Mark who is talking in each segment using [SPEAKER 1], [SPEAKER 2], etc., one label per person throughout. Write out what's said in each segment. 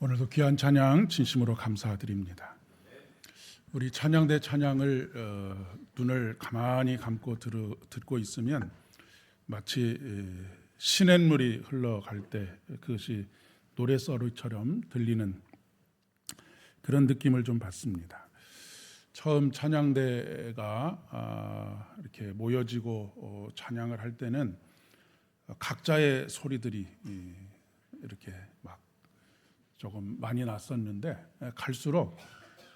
[SPEAKER 1] 오늘도 귀한 찬양 진심으로 감사드립니다. 우리 찬양대 찬양을 눈을 가만히 감고 듣고 있으면 마치 시냇물이 흘러갈 때 그것이 노랫소리처럼 들리는 그런 느낌을 좀 받습니다. 처음 찬양대가 이렇게 모여지고 찬양을 할 때는 각자의 소리들이 이렇게 막 조금 많이 났었는데 갈수록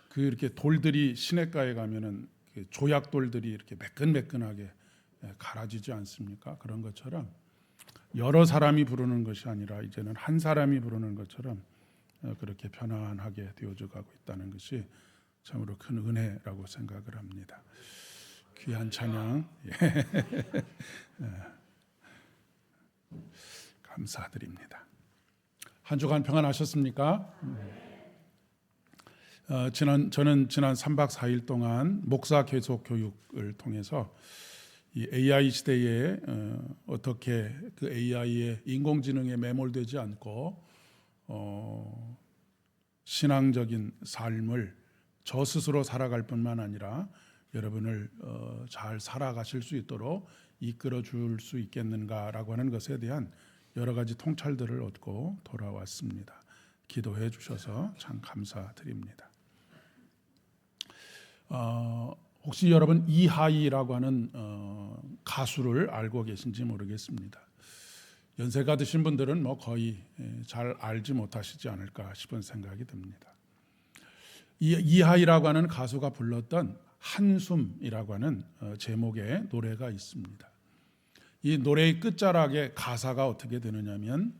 [SPEAKER 1] 그 이렇게 돌들이 시냇가에 가면은 조약돌들이 이렇게 매끈매끈하게 갈아지지 않습니까? 그런 것처럼 여러 사람이 부르는 것이 아니라 이제는 한 사람이 부르는 것처럼 그렇게 편안하게 되어져 가고 있다는 것이 참으로 큰 은혜라고 생각을 합니다. 귀한 찬양 감사드립니다. 한 주간 평안하셨습니까? 저는 지난 3박 4일 동안 목사 계속 교육을 통해서 이 AI 시대에 어떻게 그 AI의 인공지능에 매몰되지 않고 신앙적인 삶을 저 스스로 살아갈 뿐만 아니라 여러분을 잘 살아가실 수 있도록 이끌어 줄 수 있겠는가라고 하는 것에 대한 여러 가지 통찰들을 얻고 돌아왔습니다. 기도해 주셔서 참 감사드립니다. 혹시 여러분 이하이라고 하는 가수를 알고 계신지 모르겠습니다. 연세가 드신 분들은 뭐 거의 잘 알지 못하시지 않을까 싶은 생각이 듭니다. 이하이라고 하는 가수가 불렀던 한숨이라고 하는 제목의 노래가 있습니다. 이 노래의 끝자락에 가사가 어떻게 되느냐면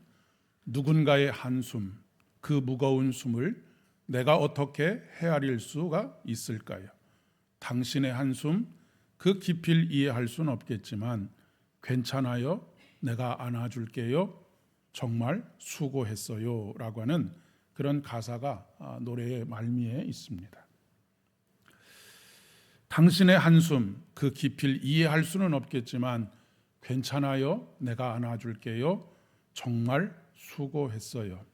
[SPEAKER 1] 누군가의 한숨, 그 무거운 숨을 내가 어떻게 헤아릴 수가 있을까요? 당신의 한숨, 그 깊이를 이해할 수는 없겠지만 괜찮아요, 내가 안아줄게요, 정말 수고했어요 라고 하는 그런 가사가 노래의 말미에 있습니다. 당신의 한숨, 그 깊이를 이해할 수는 없겠지만 괜찮아요, 내가 안아줄게요, 정말 수고했어요.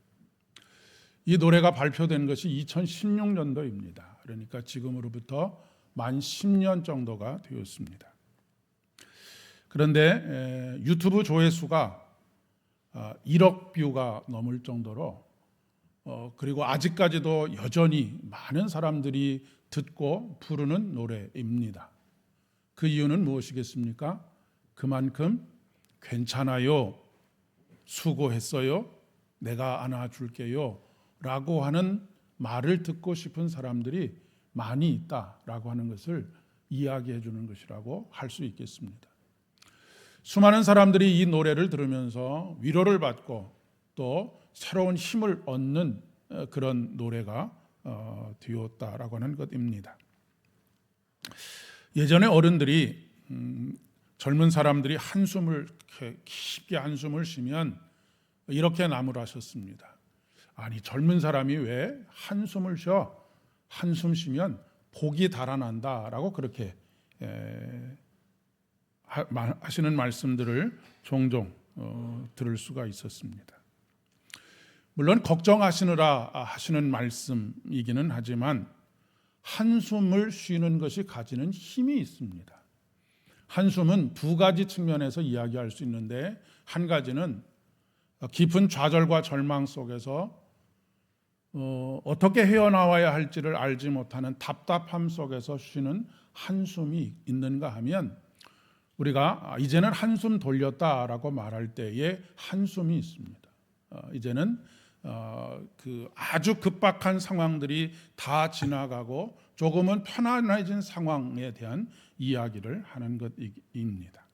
[SPEAKER 1] 이 노래가 발표된 것이 2016년도입니다. 그러니까 지금으로부터 만 10년 정도가 되었습니다. 그런데 유튜브 조회수가 1억 뷰가 넘을 정도로 그리고 아직까지도 여전히 많은 사람들이 듣고 부르는 노래입니다. 그 이유는 무엇이겠습니까? 그만큼 괜찮아요, 수고했어요, 내가 안아줄게요 라고 하는 말을 듣고 싶은 사람들이 많이 있다라고 하는 것을 이야기해 주는 것이라고 할 수 있겠습니다. 수많은 사람들이 이 노래를 들으면서 위로를 받고 또 새로운 힘을 얻는 그런 노래가 되었다라고 하는 것입니다. 예전에 어른들이 젊은 사람들이 한숨을 깊게 한숨을 쉬면 이렇게 나무라셨습니다. 아니, 젊은 사람이 왜 한숨을 쉬어? 한숨 쉬면 복이 달아난다라고 그렇게 하시는 말씀들을 종종 들을 수가 있었습니다. 물론 걱정하시느라 하시는 말씀이기는 하지만 한숨을 쉬는 것이 가지는 힘이 있습니다. 한숨은 두 가지 측면에서 이야기할 수 있는데, 한 가지는 깊은 좌절과 절망 속에서 어떻게 헤어나와야 할지를 알지 못하는 답답함 속에서 쉬는 한숨이 있는가 하면, 우리가 이제는 한숨 돌렸다라고 말할 때에 한숨이 있습니다. 이제는 그 아주 급박한 상황들이 다 지나가고 조금은 편안해진 상황에 대한 이야기를 하는 것입니다.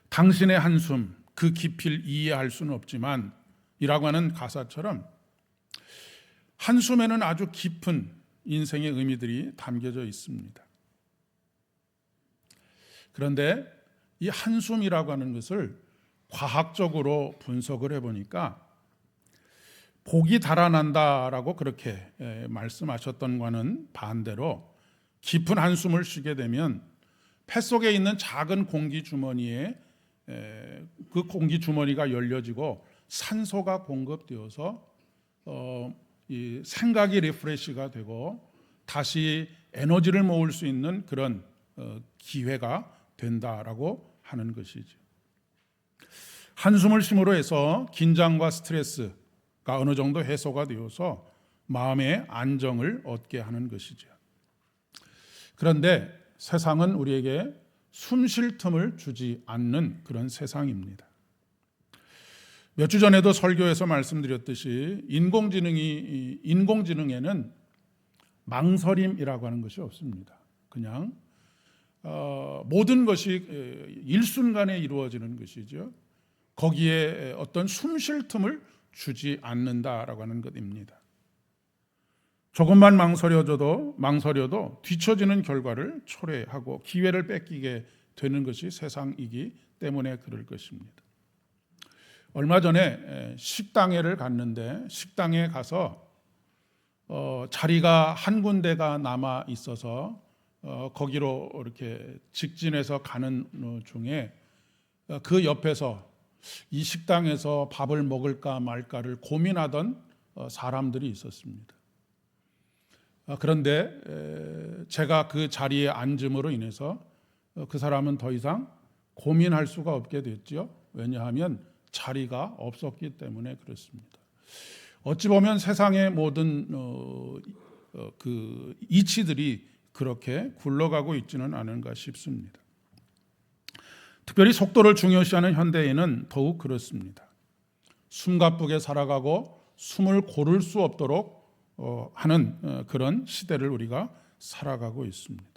[SPEAKER 1] 당신의 한숨, 그 깊이를 이해할 수는 없지만 이라고 하는 가사처럼 한숨에는 아주 깊은 인생의 의미들이 담겨져 있습니다. 그런데 이 한숨이라고 하는 것을 과학적으로 분석을 해보니까 복이 달아난다라고 그렇게 말씀하셨던 것과는 반대로 깊은 한숨을 쉬게 되면 폐 속에 있는 작은 공기 주머니에 그 공기 주머니가 열려지고 산소가 공급되어서 이 생각이 리프레시가 되고 다시 에너지를 모을 수 있는 그런 기회가 된다라고 하는 것이죠. 한숨을 쉼으로 해서 긴장과 스트레스가 어느 정도 해소가 되어서 마음의 안정을 얻게 하는 것이죠. 그런데 세상은 우리에게 숨 쉴 틈을 주지 않는 그런 세상입니다. 몇 주 전에도 설교에서 말씀드렸듯이 인공지능에는 망설임이라고 하는 것이 없습니다. 그냥 모든 것이 일순간에 이루어지는 것이죠. 거기에 어떤 숨 쉴 틈을 주지 않는다라고 하는 것입니다. 조금만 망설여도 뒤처지는 결과를 초래하고 기회를 뺏기게 되는 것이 세상이기 때문에 그럴 것입니다. 얼마 전에 식당회를 갔는데 식당에 가서 자리가 한 군데가 남아 있어서 거기로 이렇게 직진해서 가는 중에 그 옆에서 이 식당에서 밥을 먹을까 말까를 고민하던 사람들이 있었습니다. 그런데 제가 그 자리에 앉음으로 인해서 그 사람은 더 이상 고민할 수가 없게 됐죠. 왜냐하면 자리가 없었기 때문에 그렇습니다. 어찌 보면 세상의 모든 그 이치들이 그렇게 굴러가고 있지는 않은가 싶습니다. 특별히 속도를 중요시하는 현대인은 더욱 그렇습니다. 숨가쁘게 살아가고 숨을 고를 수 없도록 하는 그런 시대를 우리가 살아가고 있습니다.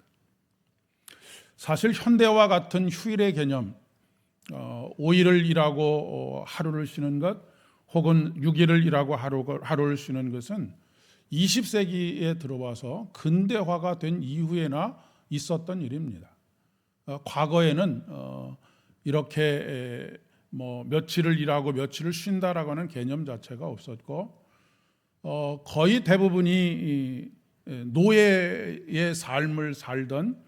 [SPEAKER 1] 사실 현대와 같은 휴일의 개념, 5일을 일하고 하루를 쉬는 것, 혹은 6일을 일하고 하루를 쉬는 것은 20세기에 들어와서 근대화가 된 이후에나 있었던 일입니다. 과거에는 이렇게 며칠을 일하고 며칠을 쉰다라고 하는 개념 자체가 없었고, 거의 대부분이 노예의 삶을 살던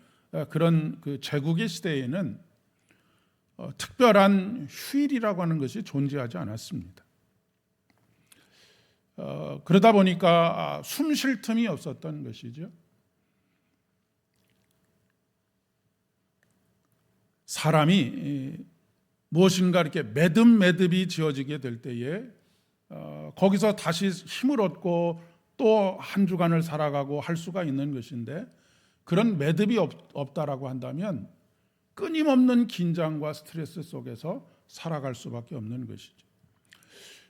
[SPEAKER 1] 그런 그 제국의 시대에는 특별한 휴일이라고 하는 것이 존재하지 않았습니다. 그러다 보니까 숨 쉴 틈이 없었던 것이죠. 사람이 무엇인가 이렇게 매듭이 지어지게 될 때에 거기서 다시 힘을 얻고 또 한 주간을 살아가고 할 수가 있는 것인데, 그런 매듭이 없다라고 한다면 끊임없는 긴장과 스트레스 속에서 살아갈 수밖에 없는 것이죠.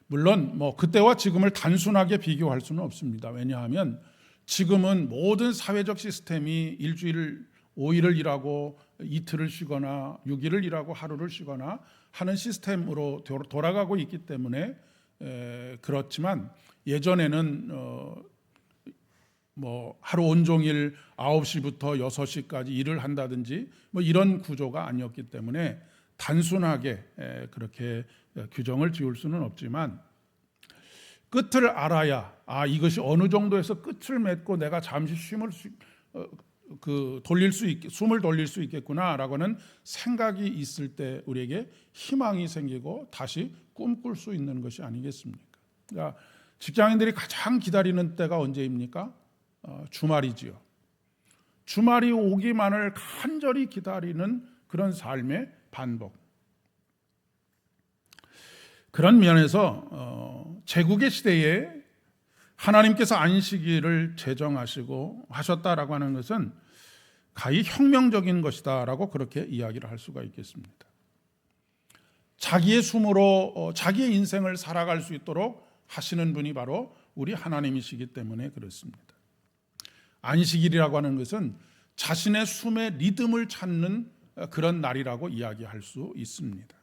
[SPEAKER 1] 물론 그때와 지금을 단순하게 비교할 수는 없습니다. 왜냐하면 지금은 모든 사회적 시스템이 일주일 5일을 일하고 이틀을 쉬거나 6일을 일하고 하루를 쉬거나 하는 시스템으로 돌아가고 있기 때문에 그렇지만, 예전에는 하루 온종일 9시부터 6시까지 일을 한다든지 이런 구조가 아니었기 때문에 단순하게 그렇게 규정을 지을 수는 없지만, 끝을 알아야 이것이 어느 정도에서 끝을 맺고 내가 잠시 숨을 돌릴 수 있겠구나라고는 생각이 있을 때 우리에게 희망이 생기고 다시 꿈꿀 수 있는 것이 아니겠습니까? 그러니까 직장인들이 가장 기다리는 때가 언제입니까? 주말이지요. 주말이 오기만을 간절히 기다리는 그런 삶의 반복. 그런 면에서 제국의 시대에 하나님께서 안식일을 제정하시고 하셨다라고 하는 것은 가히 혁명적인 것이다라고 그렇게 이야기를 할 수가 있겠습니다. 자기의 숨으로 자기의 인생을 살아갈 수 있도록 하시는 분이 바로 우리 하나님이시기 때문에 그렇습니다. 안식일이라고 하는 것은 자신의 숨의 리듬을 찾는 그런 날이라고 이야기할 수 있습니다.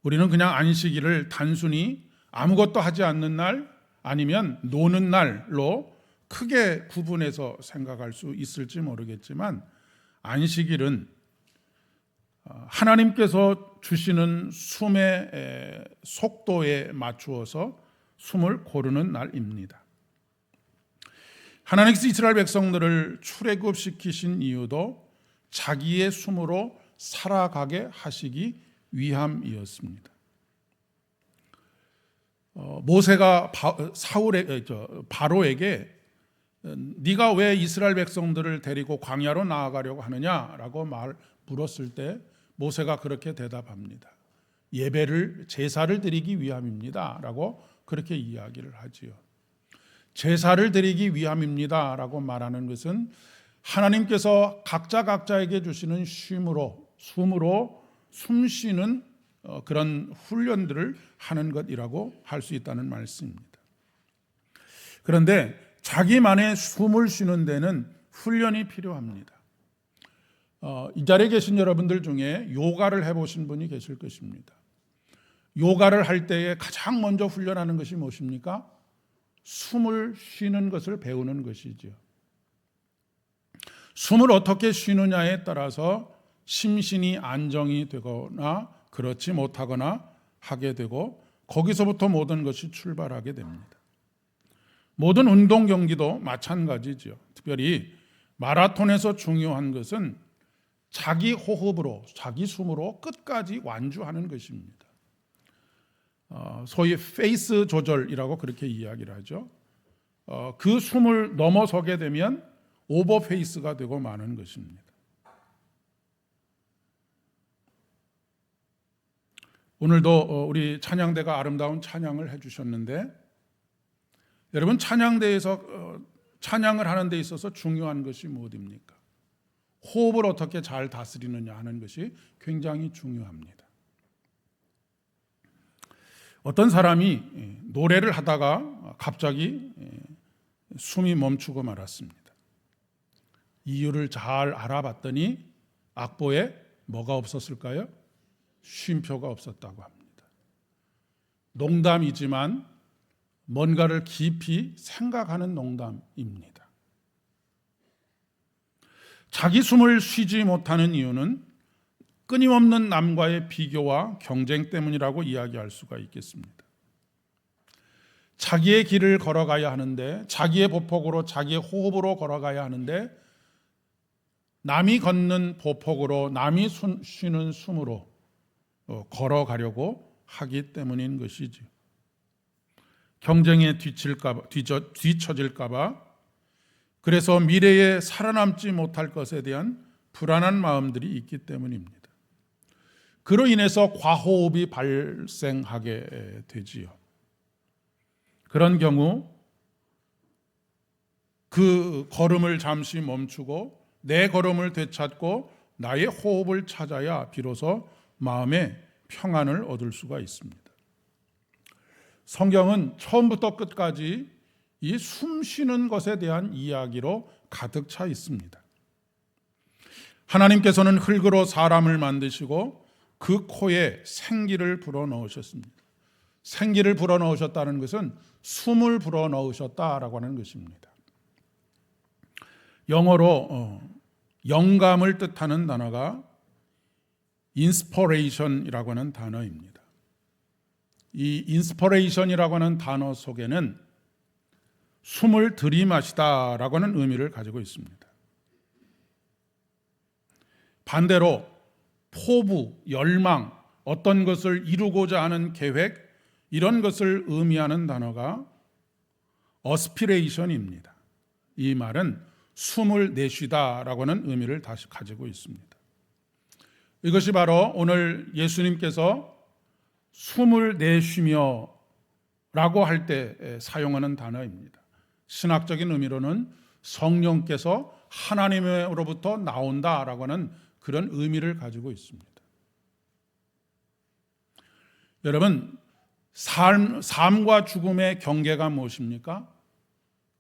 [SPEAKER 1] 우리는 그냥 안식일을 단순히 아무것도 하지 않는 날 아니면 노는 날로 크게 구분해서 생각할 수 있을지 모르겠지만, 안식일은 하나님께서 주시는 숨의 속도에 맞추어서 숨을 고르는 날입니다. 하나님께서 이스라엘 백성들을 출애굽시키신 이유도 자기의 숨으로 살아가게 하시기 위함이었습니다. 모세가 바로에게 네가 왜 이스라엘 백성들을 데리고 광야로 나아가려고 하느냐라고 물었을 때 모세가 그렇게 대답합니다. 제사를 드리기 위함입니다라고 그렇게 이야기를 하지요. 제사를 드리기 위함입니다라고 말하는 것은 하나님께서 각자에게 주시는 숨으로 숨 쉬는 그런 훈련들을 하는 것이라고 할 수 있다는 말씀입니다. 그런데 자기만의 숨을 쉬는 데는 훈련이 필요합니다. 이 자리에 계신 여러분들 중에 요가를 해보신 분이 계실 것입니다. 요가를 할 때에 가장 먼저 훈련하는 것이 무엇입니까? 숨을 쉬는 것을 배우는 것이죠. 숨을 어떻게 쉬느냐에 따라서 심신이 안정이 되거나 그렇지 못하거나 하게 되고 거기서부터 모든 것이 출발하게 됩니다. 모든 운동 경기도 마찬가지죠. 특별히 마라톤에서 중요한 것은 자기 호흡으로, 자기 숨으로 끝까지 완주하는 것입니다. 소위 페이스 조절이라고 그렇게 이야기를 하죠. 그 숨을 넘어서게 되면 오버 페이스가 되고 마는 것입니다. 오늘도 우리 찬양대가 아름다운 찬양을 해주셨는데 여러분 찬양대에서 찬양을 하는 데 있어서 중요한 것이 무엇입니까? 호흡을 어떻게 잘 다스리느냐 하는 것이 굉장히 중요합니다. 어떤 사람이 노래를 하다가 갑자기 숨이 멈추고 말았습니다. 이유를 잘 알아봤더니 악보에 뭐가 없었을까요? 쉼표가 없었다고 합니다. 농담이지만 뭔가를 깊이 생각하는 농담입니다. 자기 숨을 쉬지 못하는 이유는 끊임없는 남과의 비교와 경쟁 때문이라고 이야기할 수가 있겠습니다. 자기의 길을 걸어가야 하는데 자기의 보폭으로 자기의 호흡으로 걸어가야 하는데 남이 걷는 보폭으로 남이 쉬는 숨으로 걸어가려고 하기 때문인 것이죠. 경쟁에 뒤처질까 봐 그래서 미래에 살아남지 못할 것에 대한 불안한 마음들이 있기 때문입니다. 그로 인해서 과호흡이 발생하게 되지요. 그런 경우 그 걸음을 잠시 멈추고 내 걸음을 되찾고 나의 호흡을 찾아야 비로소 마음의 평안을 얻을 수가 있습니다. 성경은 처음부터 끝까지 이 숨 쉬는 것에 대한 이야기로 가득 차 있습니다. 하나님께서는 흙으로 사람을 만드시고 그 코에 생기를 불어넣으셨습니다. 생기를 불어넣으셨다는 것은 숨을 불어넣으셨다라고 하는 것입니다. 영어로 영감을 뜻하는 단어가 inspiration이라고 하는 단어입니다. 이 inspiration이라고 하는 단어 속에는 숨을 들이마시다라고 하는 의미를 가지고 있습니다. 반대로 포부, 열망, 어떤 것을 이루고자 하는 계획, 이런 것을 의미하는 단어가 aspiration입니다. 이 말은 숨을 내쉬다라고 하는 의미를 다시 가지고 있습니다. 이것이 바로 오늘 예수님께서 숨을 내쉬며 라고 할 때 사용하는 단어입니다. 신학적인 의미로는 성령께서 하나님으로부터 나온다라고 하는 그런 의미를 가지고 있습니다. 여러분, 삶과 죽음의 경계가 무엇입니까?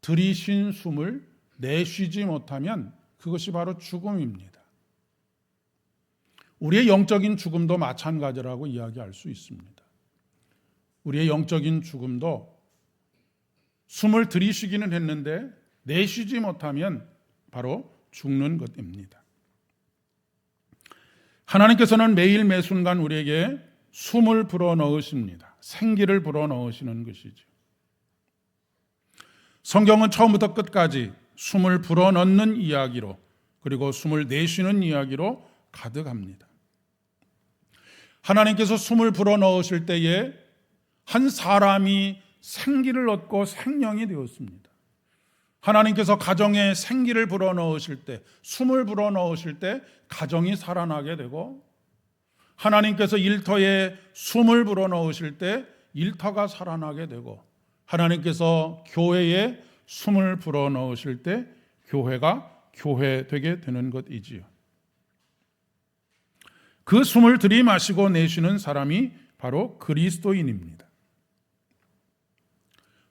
[SPEAKER 1] 들이쉰 숨을 내쉬지 못하면 그것이 바로 죽음입니다. 우리의 영적인 죽음도 마찬가지라고 이야기할 수 있습니다. 우리의 영적인 죽음도 숨을 들이쉬기는 했는데 내쉬지 못하면 바로 죽는 것입니다. 하나님께서는 매일 매순간 우리에게 숨을 불어넣으십니다. 생기를 불어넣으시는 것이죠. 성경은 처음부터 끝까지 숨을 불어넣는 이야기로 그리고 숨을 내쉬는 이야기로 가득합니다. 하나님께서 숨을 불어넣으실 때에 한 사람이 생기를 얻고 생명이 되었습니다. 하나님께서 가정에 생기를 불어넣으실 때, 숨을 불어넣으실 때 가정이 살아나게 되고, 하나님께서 일터에 숨을 불어넣으실 때 일터가 살아나게 되고, 하나님께서 교회에 숨을 불어넣으실 때 교회가 교회되게 되는 것이지요. 그 숨을 들이마시고 내쉬는 사람이 바로 그리스도인입니다.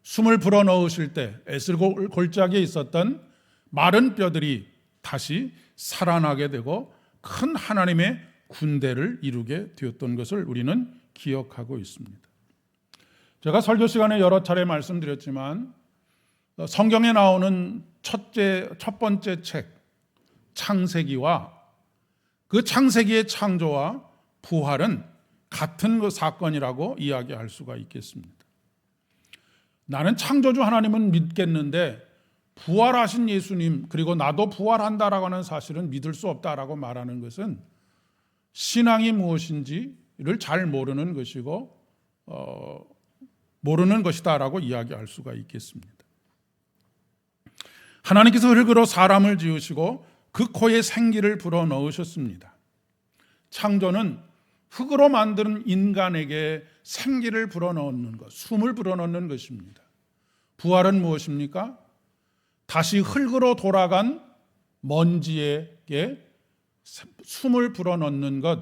[SPEAKER 1] 숨을 불어넣으실 때 에스겔 골짜기에 있었던 마른 뼈들이 다시 살아나게 되고 큰 하나님의 군대를 이루게 되었던 것을 우리는 기억하고 있습니다. 제가 설교 시간에 여러 차례 말씀드렸지만 성경에 나오는 첫 번째 책 창세기와 그 창세기의 창조와 부활은 같은 그 사건이라고 이야기할 수가 있겠습니다. 나는 창조주 하나님은 믿겠는데 부활하신 예수님 그리고 나도 부활한다라고 하는 사실은 믿을 수 없다라고 말하는 것은 신앙이 무엇인지를 잘 모르는 것이고 모르는 것이다라고 이야기할 수가 있겠습니다. 하나님께서 흙으로 사람을 지으시고 그 코에 생기를 불어넣으셨습니다. 창조는 흙으로 만든 인간에게 생기를 불어넣는 것, 숨을 불어넣는 것입니다. 부활은 무엇입니까? 다시 흙으로 돌아간 먼지에게 숨을 불어넣는 것,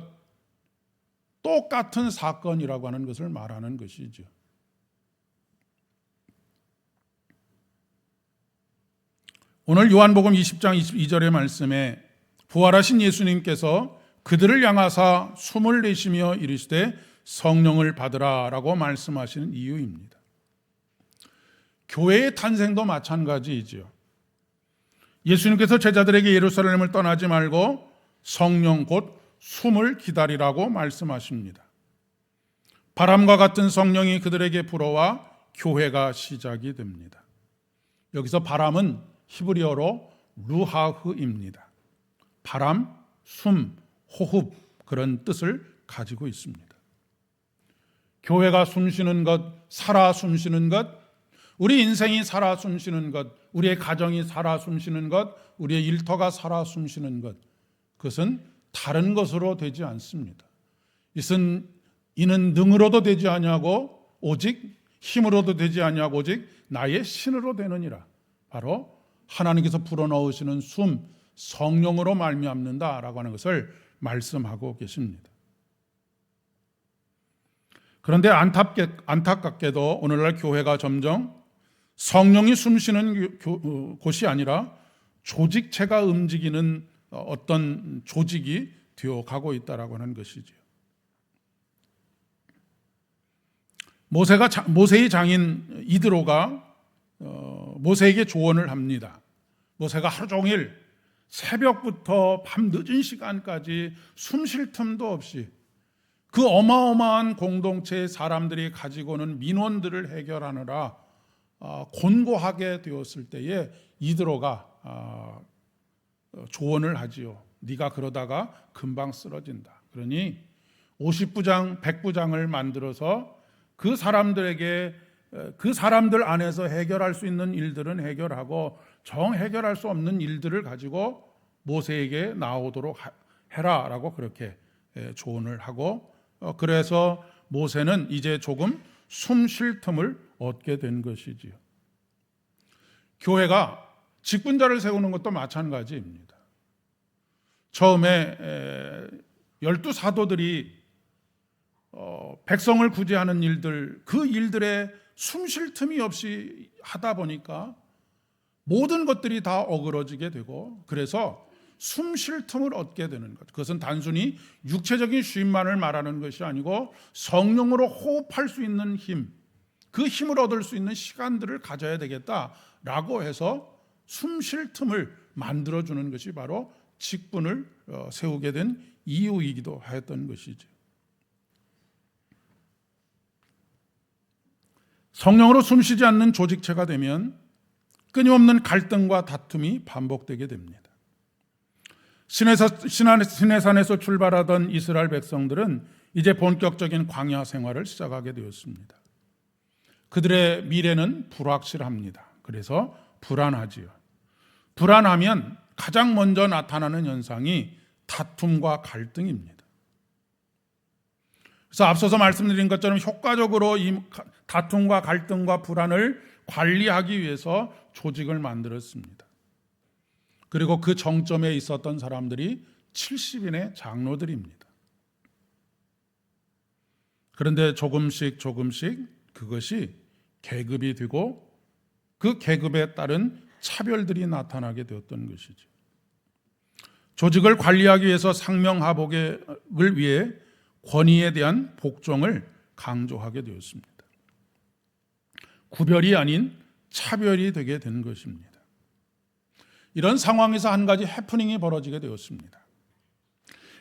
[SPEAKER 1] 똑같은 사건이라고 하는 것을 말하는 것이죠. 오늘 요한복음 20장 22절의 말씀에 부활하신 예수님께서 그들을 향하사 숨을 내쉬며 이르시되 성령을 받으라라고 말씀하시는 이유입니다. 교회의 탄생도 마찬가지이지요. 예수님께서 제자들에게 예루살렘을 떠나지 말고 성령 곧 숨을 기다리라고 말씀하십니다. 바람과 같은 성령이 그들에게 불어와 교회가 시작이 됩니다. 여기서 바람은 히브리어로 루하흐입니다. 바람, 숨, 호흡 그런 뜻을 가지고 있습니다. 교회가 숨쉬는 것, 살아 숨쉬는 것, 우리 인생이 살아 숨쉬는 것, 우리의 가정이 살아 숨쉬는 것, 우리의 일터가 살아 숨쉬는 것, 그것은 다른 것으로 되지 않습니다. 이는 능으로도 되지 아니하고 오직 힘으로도 되지 아니하고 오직 나의 신으로 되느니라. 바로 하나님께서 불어넣으시는 숨, 성령으로 말미암는다라고 하는 것을 말씀하고 계십니다. 그런데 안타깝게도 오늘날 교회가 점점 성령이 숨쉬는 곳이 아니라 조직체가 움직이는 어떤 조직이 되어가고 있다라고 하는 것이죠. 모세의 장인 이드로가 모세에게 조언을 합니다. 모세가 하루 종일 새벽부터 밤 늦은 시간까지 숨 쉴 틈도 없이 그 어마어마한 공동체의 사람들이 가지고는 민원들을 해결하느라 곤고하게 되었을 때에 이드로가 조언을 하지요. 네가 그러다가 금방 쓰러진다. 그러니 50부장, 100부장을 만들어서 그 사람들에게 그 사람들 안에서 해결할 수 있는 일들은 해결하고 정 해결할 수 없는 일들을 가지고 모세에게 나오도록 해라라고 그렇게 조언을 하고 그래서 모세는 이제 조금 숨 쉴 틈을 얻게 된 것이지요. 교회가 직분자를 세우는 것도 마찬가지입니다. 처음에 12사도들이 백성을 구제하는 일들, 그 일들에 숨 쉴 틈이 없이 하다 보니까 모든 것들이 다 어그러지게 되고 그래서 숨 쉴 틈을 얻게 되는 것. 그것은 단순히 육체적인 쉼만을 말하는 것이 아니고 성령으로 호흡할 수 있는 힘, 그 힘을 얻을 수 있는 시간들을 가져야 되겠다라고 해서 숨 쉴 틈을 만들어주는 것이 바로 직분을 세우게 된 이유이기도 하였던 것이죠. 성령으로 숨쉬지 않는 조직체가 되면 끊임없는 갈등과 다툼이 반복되게 됩니다. 시내산에서 출발하던 이스라엘 백성들은 이제 본격적인 광야 생활을 시작하게 되었습니다. 그들의 미래는 불확실합니다. 그래서 불안하지요. 불안하면 가장 먼저 나타나는 현상이 다툼과 갈등입니다. 그래서 앞서서 말씀드린 것처럼 효과적으로 이 다툼과 갈등과 불안을 관리하기 위해서 조직을 만들었습니다. 그리고 그 정점에 있었던 사람들이 70인의 장로들입니다. 그런데 조금씩 그것이 계급이 되고 그 계급에 따른 차별들이 나타나게 되었던 것이죠. 조직을 관리하기 위해서 상명하복을 위해 권위에 대한 복종을 강조하게 되었습니다. 구별이 아닌 차별이 되게 된 것입니다. 이런 상황에서 한 가지 해프닝이 벌어지게 되었습니다.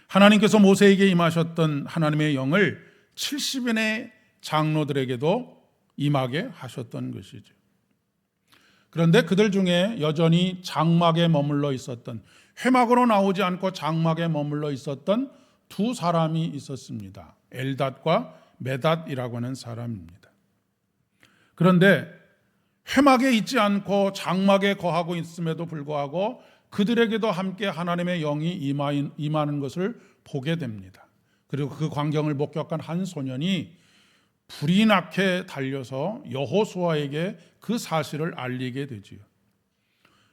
[SPEAKER 1] 하나님께서 모세에게 임하셨던 하나님의 영을 70인의 장로들에게도 임하게 하셨던 것이죠. 그런데 그들 중에 여전히 장막에 머물러 있었던, 회막으로 나오지 않고 장막에 머물러 있었던 두 사람이 있었습니다. 엘닷과 메닷이라고 하는 사람입니다. 그런데 회막에 있지 않고 장막에 거하고 있음에도 불구하고 그들에게도 함께 하나님의 영이 임하는 것을 보게 됩니다. 그리고 그 광경을 목격한 한 소년이 불이 나게 달려서 여호수아에게 그 사실을 알리게 되지요.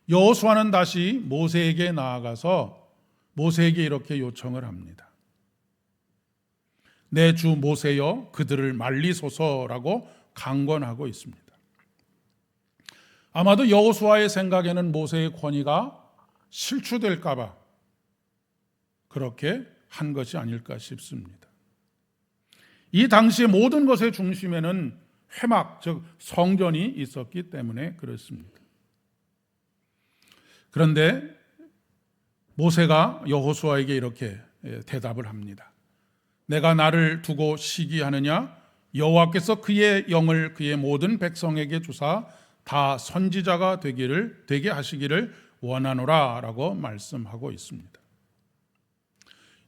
[SPEAKER 1] 여호수아는 다시 모세에게 나아가서 모세에게 이렇게 요청을 합니다. 내 주 모세여 그들을 말리소서라고 강권하고 있습니다. 아마도 여호수아의 생각에는 모세의 권위가 실추될까 봐 그렇게 한 것이 아닐까 싶습니다. 이 당시의 모든 것의 중심에는 회막, 즉 성전이 있었기 때문에 그렇습니다. 그런데 모세가 여호수아에게 이렇게 대답을 합니다. 내가 나를 두고 시기하느냐? 여호와께서 그의 영을 그의 모든 백성에게 주사 다 선지자가 되게 하시기를 원하노라 라고 말씀하고 있습니다.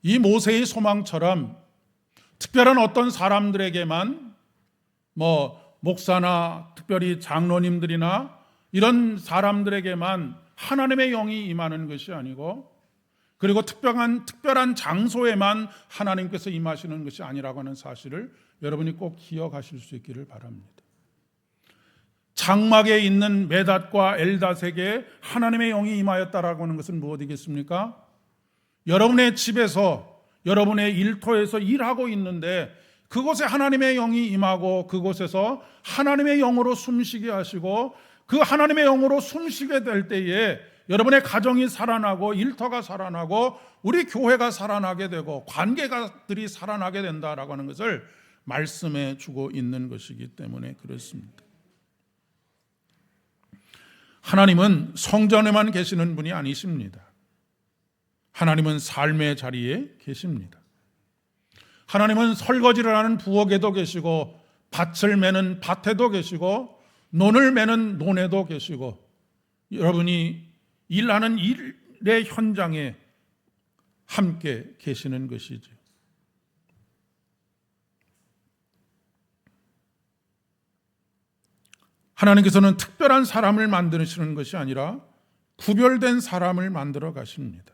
[SPEAKER 1] 이 모세의 소망처럼 특별한 어떤 사람들에게만 목사나 특별히 장로님들이나 이런 사람들에게만 하나님의 영이 임하는 것이 아니고, 그리고 특별한 장소에만 하나님께서 임하시는 것이 아니라고 하는 사실을 여러분이 꼭 기억하실 수 있기를 바랍니다. 장막에 있는 메닷과 엘닷에게 하나님의 영이 임하였다라고 하는 것은 무엇이겠습니까? 여러분의 집에서, 여러분의 일터에서 일하고 있는데 그곳에 하나님의 영이 임하고 그곳에서 하나님의 영으로 숨쉬게 하시고, 그 하나님의 영으로 숨쉬게 될 때에 여러분의 가정이 살아나고 일터가 살아나고 우리 교회가 살아나게 되고 관계가들이 살아나게 된다라고 하는 것을 말씀해 주고 있는 것이기 때문에 그렇습니다. 하나님은 성전에만 계시는 분이 아니십니다. 하나님은 삶의 자리에 계십니다. 하나님은 설거지를 하는 부엌에도 계시고 밭을 매는 밭에도 계시고 논을 매는 논에도 계시고 여러분이 일하는 일의 현장에 함께 계시는 것이죠. 하나님께서는 특별한 사람을 만드시는 것이 아니라 구별된 사람을 만들어 가십니다.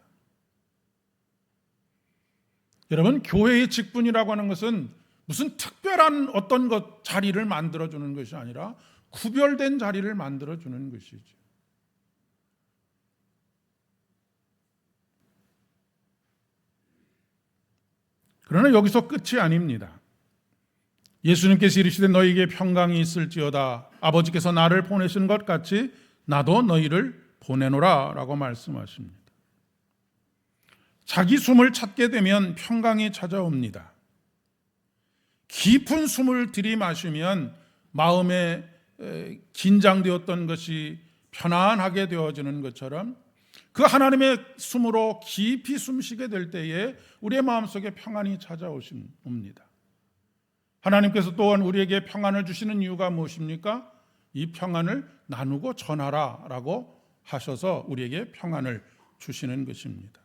[SPEAKER 1] 여러분, 교회의 직분이라고 하는 것은 무슨 특별한 어떤 자리를 만들어주는 것이 아니라 구별된 자리를 만들어주는 것이죠. 그러나 여기서 끝이 아닙니다. 예수님께서 이르시되 너희에게 평강이 있을지어다. 아버지께서 나를 보내신 것 같이 나도 너희를 보내노라 라고 말씀하십니다. 자기 숨을 찾게 되면 평강이 찾아옵니다. 깊은 숨을 들이마시면 마음에 긴장되었던 것이 편안하게 되어지는 것처럼 그 하나님의 숨으로 깊이 숨쉬게 될 때에 우리의 마음속에 평안이 찾아옵니다. 하나님께서 또한 우리에게 평안을 주시는 이유가 무엇입니까? 이 평안을 나누고 전하라 라고 하셔서 우리에게 평안을 주시는 것입니다.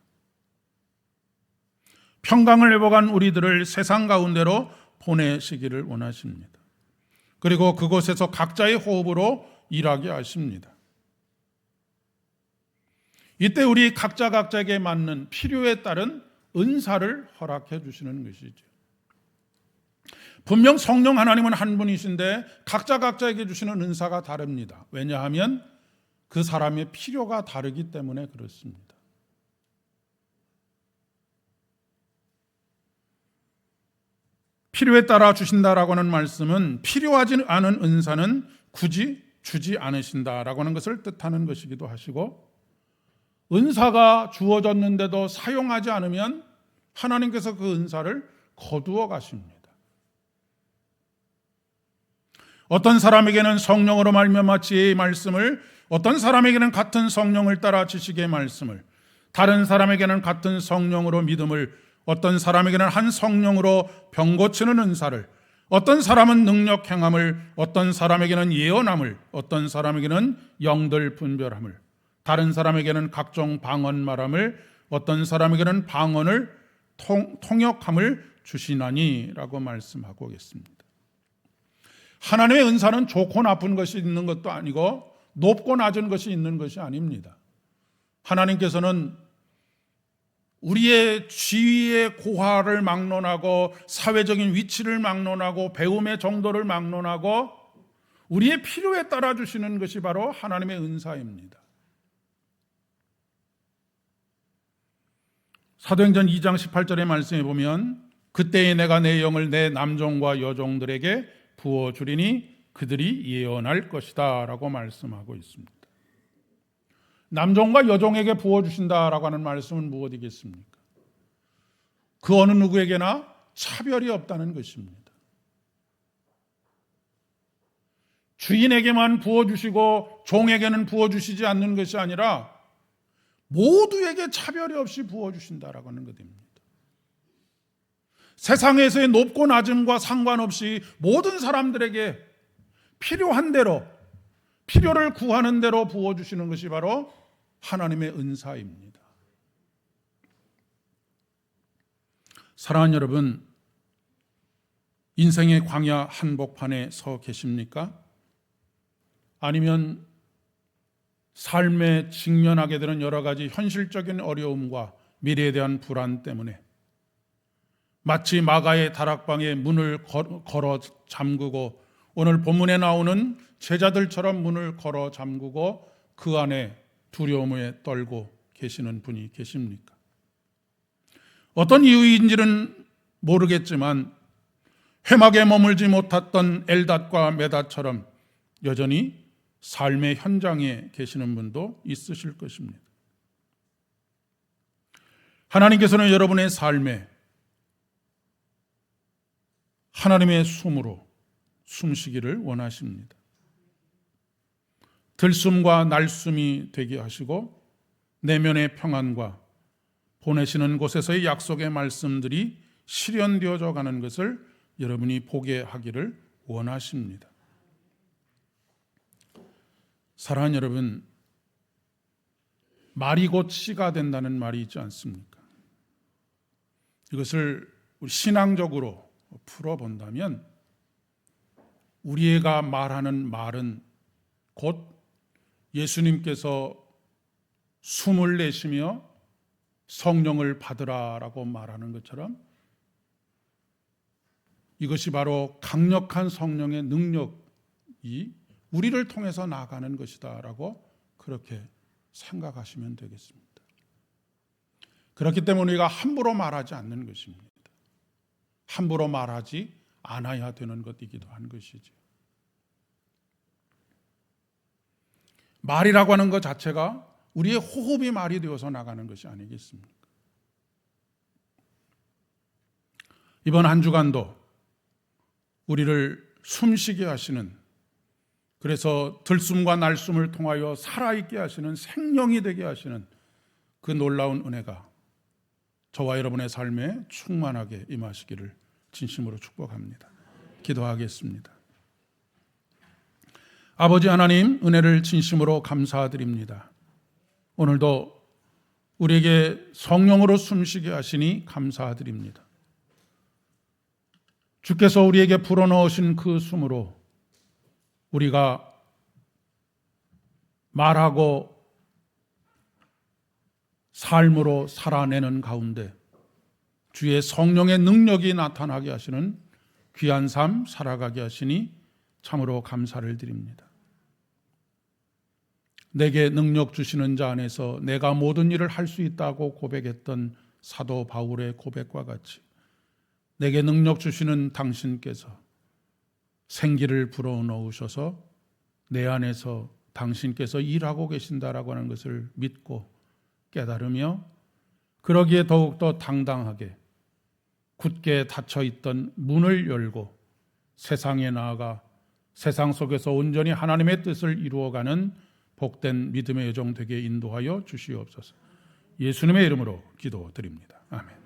[SPEAKER 1] 평강을 회복한 우리들을 세상 가운데로 보내시기를 원하십니다. 그리고 그곳에서 각자의 호흡으로 일하게 하십니다. 이때 우리 각자에게 맞는 필요에 따른 은사를 허락해 주시는 것이죠. 분명 성령 하나님은 한 분이신데 각자에게 주시는 은사가 다릅니다. 왜냐하면 그 사람의 필요가 다르기 때문에 그렇습니다. 필요에 따라 주신다라고 하는 말씀은 필요하지 않은 은사는 굳이 주지 않으신다라고 하는 것을 뜻하는 것이기도 하시고, 은사가 주어졌는데도 사용하지 않으면 하나님께서 그 은사를 거두어 가십니다. 어떤 사람에게는 성령으로 말미암아 지혜의 말씀을, 어떤 사람에게는 같은 성령을 따라 지식의 말씀을, 다른 사람에게는 같은 성령으로 믿음을, 어떤 사람에게는 한 성령으로 병 고치는 은사를, 어떤 사람은 능력 행함을, 어떤 사람에게는 예언함을, 어떤 사람에게는 영들 분별함을, 다른 사람에게는 각종 방언 말함을, 어떤 사람에게는 방언을 통역함을 주시나니라고 말씀하고 계십니다. 하나님의 은사는 좋고 나쁜 것이 있는 것도 아니고 높고 낮은 것이 있는 것이 아닙니다. 하나님께서는 우리의 지위의 고하를 막론하고 사회적인 위치를 막론하고 배움의 정도를 막론하고 우리의 필요에 따라 주시는 것이 바로 하나님의 은사입니다. 사도행전 2장 18절의 말씀에 보면 그때에 내가 내 영을 내 남종과 여종들에게 부어주리니 그들이 예언할 것이다 라고 말씀하고 있습니다. 남종과 여종에게 부어주신다라고 하는 말씀은 무엇이겠습니까? 그 어느 누구에게나 차별이 없다는 것입니다. 주인에게만 부어주시고 종에게는 부어주시지 않는 것이 아니라 모두에게 차별이 없이 부어주신다라고 하는 것입니다. 세상에서의 높고 낮음과 상관없이 모든 사람들에게 필요한 대로, 필요를 구하는 대로 부어주시는 것이 바로 하나님의 은사입니다. 사랑하는 여러분, 인생의 광야 한복판에 서 계십니까? 아니면 삶에 직면하게 되는 여러 가지 현실적인 어려움과 미래에 대한 불안 때문에 마치 마가의 다락방에 문을 걸어 잠그고, 오늘 본문에 나오는 제자들처럼 문을 걸어 잠그고 그 안에 두려움에 떨고 계시는 분이 계십니까? 어떤 이유인지는 모르겠지만 회막에 머물지 못했던 엘닷과 메닷처럼 여전히 삶의 현장에 계시는 분도 있으실 것입니다. 하나님께서는 여러분의 삶에 하나님의 숨으로 숨쉬기를 원하십니다. 들숨과 날숨이 되게 하시고 내면의 평안과 보내시는 곳에서의 약속의 말씀들이 실현되어져 가는 것을 여러분이 보게 하기를 원하십니다. 사랑하는 여러분, 말이 곧 씨가 된다는 말이 있지 않습니까? 이것을 우리 신앙적으로 풀어본다면 우리가 말하는 말은 곧 예수님께서 숨을 내쉬며 성령을 받으라라고 말하는 것처럼 이것이 바로 강력한 성령의 능력이 우리를 통해서 나가는 것이다라고 그렇게 생각하시면 되겠습니다. 그렇기 때문에 우리가 함부로 말하지 않는 것입니다. 함부로 말하지 않아야 되는 것이기도 한 것이죠. 말이라고 하는 것 자체가 우리의 호흡이 말이 되어서 나가는 것이 아니겠습니까? 이번 한 주간도 우리를 숨쉬게 하시는, 그래서 들숨과 날숨을 통하여 살아있게 하시는, 생명이 되게 하시는 그 놀라운 은혜가 저와 여러분의 삶에 충만하게 임하시기를 진심으로 축복합니다. 기도하겠습니다. 아버지 하나님, 은혜를 진심으로 감사드립니다. 오늘도 우리에게 성령으로 숨쉬게 하시니 감사드립니다. 주께서 우리에게 불어넣으신 그 숨으로 우리가 말하고 삶으로 살아내는 가운데 주의 성령의 능력이 나타나게 하시는 귀한 삶 살아가게 하시니 참으로 감사를 드립니다. 내게 능력 주시는 자 안에서 내가 모든 일을 할 수 있다고 고백했던 사도 바울의 고백과 같이 내게 능력 주시는 당신께서 생기를 불어넣으셔서 내 안에서 당신께서 일하고 계신다라고 하는 것을 믿고 깨달으며 그러기에 더욱더 당당하게 굳게 닫혀있던 문을 열고 세상에 나아가 세상 속에서 온전히 하나님의 뜻을 이루어가는 복된 믿음의 여정 되게 인도하여 주시옵소서. 예수님의 이름으로 기도드립니다. 아멘.